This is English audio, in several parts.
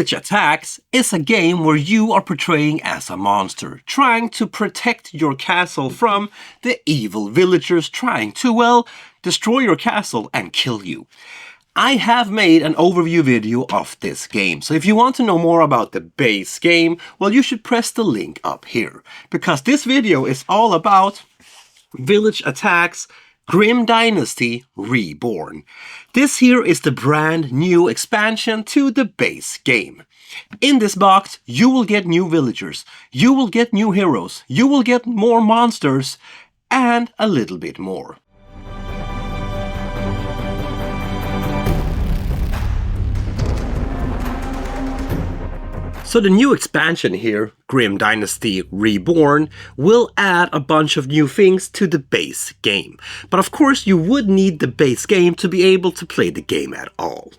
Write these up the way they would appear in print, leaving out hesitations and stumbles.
Militia Attacks is a game where you are portraying as a monster, trying to protect your castle from the evil villagers trying to, well, destroy your castle and kill you. I have made an overview video of this game, so if you want to know more about the base game, well, you should press the link up here, because this video is all about Militia Attacks Grim Dynasty Reborn. This here is the brand new expansion to the base game. In this box, you will get new villagers, you will get new heroes, you will get more monsters, and a little bit more. So the new expansion here, Grim Dynasty Reborn, will add a bunch of new things to the base game. But of course you would need the base game to be able to play the game at all.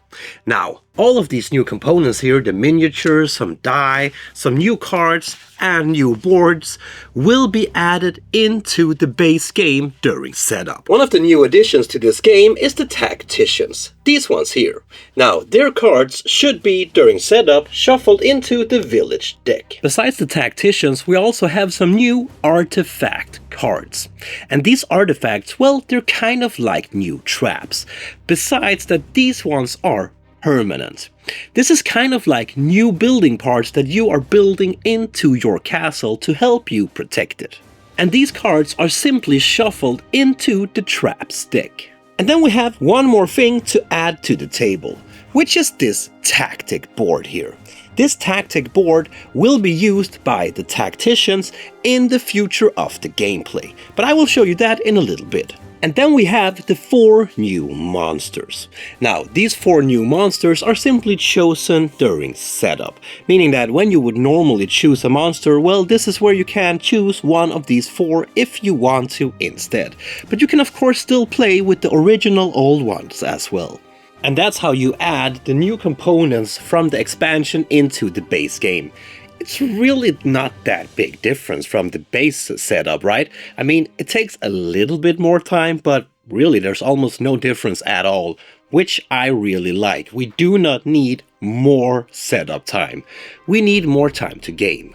Now, all of these new components here, the miniatures, some die, some new cards and new boards, will be added into the base game during setup. One of the new additions to this game is the Tacticians, these ones here. Now, their cards should be, during setup, shuffled into the village deck. Besides the Tacticians, we also have some new artifact cards. And these artifacts, well, they're kind of like new traps. Besides that, these ones are permanent. This is kind of like new building parts that you are building into your castle to help you protect it. And these cards are simply shuffled into the traps deck. And then we have one more thing to add to the table, which is this tactic board here. This tactic board will be used by the Tacticians in the future of the gameplay, but I will show you that in a little bit. And then we have the 4 new monsters. Now, these 4 new monsters are simply chosen during setup, meaning that when you would normally choose a monster, well, this is where you can choose one of these 4 if you want to instead. But you can of course still play with the original old ones as well. And that's how you add the new components from the expansion into the base game. It's really not that big difference from the base setup, right? I mean, it takes a little bit more time, but really there's almost no difference at all, which I really like. We do not need more setup time. We need more time to game.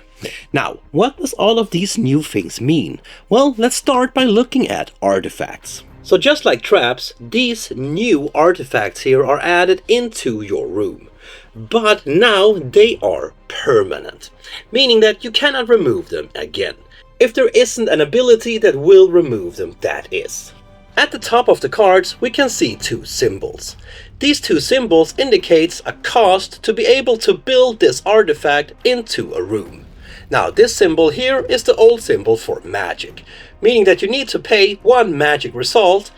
Now, what does all of these new things mean? Well, let's start by looking at artifacts. So just like traps, these new artifacts here are added into your room. But now they are permanent, meaning that you cannot remove them again. If there isn't an ability that will remove them, that is. At the top of the cards we can see 2 symbols. These 2 symbols indicates a cost to be able to build this artifact into a room. Now this symbol here is the old symbol for magic, meaning that you need to pay 1 magic result,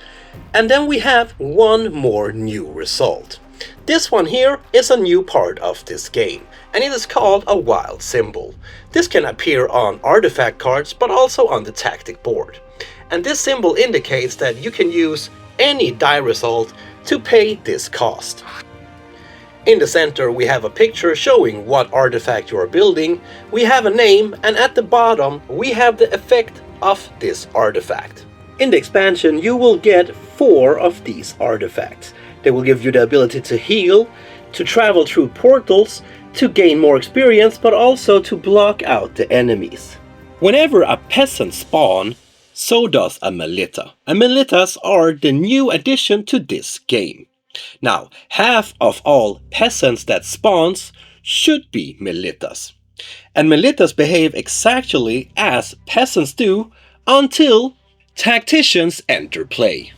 and then we have 1 more new result. This one here is a new part of this game, and it is called a wild symbol. This can appear on artifact cards, but also on the tactic board. And this symbol indicates that you can use any die result to pay this cost. In the center we have a picture showing what artifact you are building, we have a name, and at the bottom we have the effect of this artifact. In the expansion you will get 4 of these artifacts. They will give you the ability to heal, to travel through portals, to gain more experience, but also to block out the enemies. Whenever a peasant spawns, so does a Militia. And Militias are the new addition to this game. Now, half of all peasants that spawns should be Militias. And Militias behave exactly as peasants do until Tacticians enter play.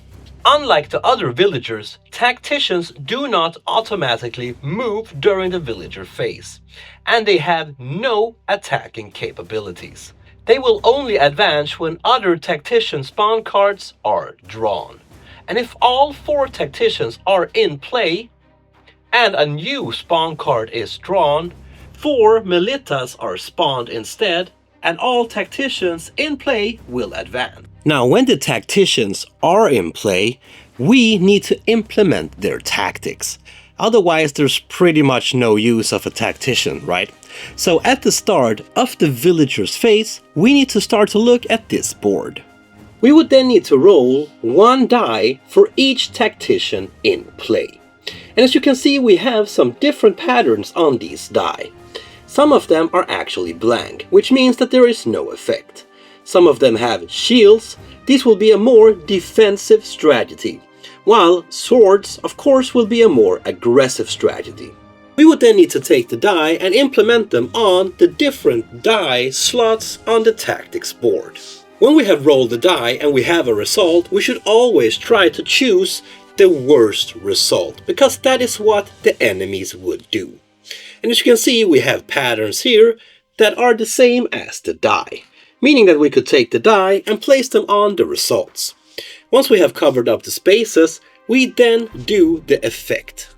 Unlike the other villagers, Tacticians do not automatically move during the villager phase, and they have no attacking capabilities. They will only advance when other Tactician spawn cards are drawn. And if all 4 Tacticians are in play, and a new spawn card is drawn, 4 Militias are spawned instead, and all Tacticians in play will advance. Now, when the Tacticians are in play, we need to implement their tactics. Otherwise, there's pretty much no use of a Tactician, right? So at the start of the villager's phase, we need to start to look at this board. We would then need to roll 1 die for each Tactician in play. And as you can see, we have some different patterns on these die. Some of them are actually blank, which means that there is no effect. Some of them have shields. These will be a more defensive strategy, while swords, of course, will be a more aggressive strategy. We would then need to take the die and implement them on the different die slots on the tactics board. When we have rolled the die and we have a result, we should always try to choose the worst result, because that is what the enemies would do. And as you can see, we have patterns here that are the same as the die, meaning that we could take the die and place them on the results. Once we have covered up the spaces, we then do the effect.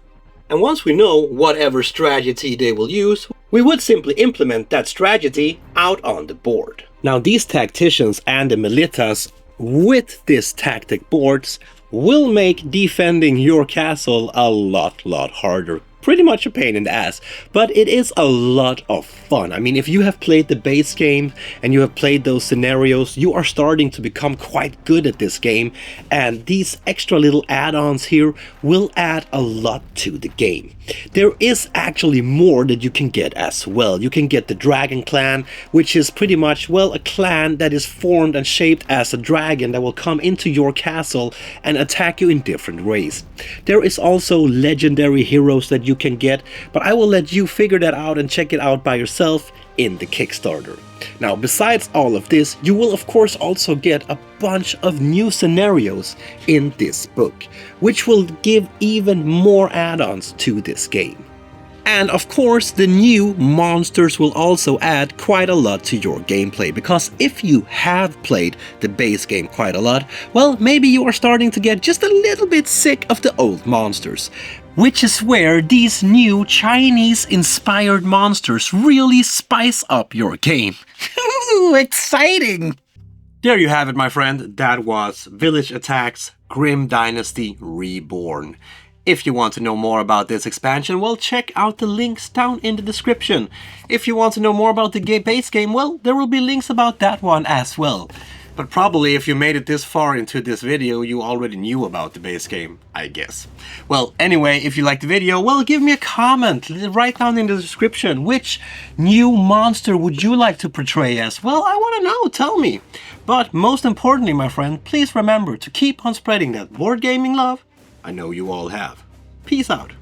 And once we know whatever strategy they will use, we would simply implement that strategy out on the board. Now these tacticians and the militas with these tactic boards will make defending your castle a lot harder. Pretty much a pain in the ass, but it is a lot of fun. I mean, if you have played the base game and you have played those scenarios, you are starting to become quite good at this game, and these extra little add-ons here will add a lot to the game. There is actually more that you can get as well. You can get the Dragon Clan, which is pretty much, well, a clan that is formed and shaped as a dragon that will come into your castle and attack you in different ways. There is also legendary heroes that you can get, but I will let you figure that out and check it out by yourself in the Kickstarter. Now, besides all of this, you will of course also get a bunch of new scenarios in this book, which will give even more add-ons to this game. And of course, the new monsters will also add quite a lot to your gameplay, because if you have played the base game quite a lot, well, maybe you are starting to get just a little bit sick of the old monsters. Which is where these new Chinese-inspired monsters really spice up your game. Ooh, exciting! There you have it, my friend. That was Village Attacks Grim Dynasty Reborn. If you want to know more about this expansion, well, check out the links down in the description. If you want to know more about the base game, well, there will be links about that one as well. But probably if you made it this far into this video, you already knew about the base game, I guess. Well, anyway, if you liked the video, well, give me a comment. Write down in the description, which new monster would you like to portray as? Well, I want to know, tell me. But most importantly, my friend, please remember to keep on spreading that board gaming love I know you all have. Peace out.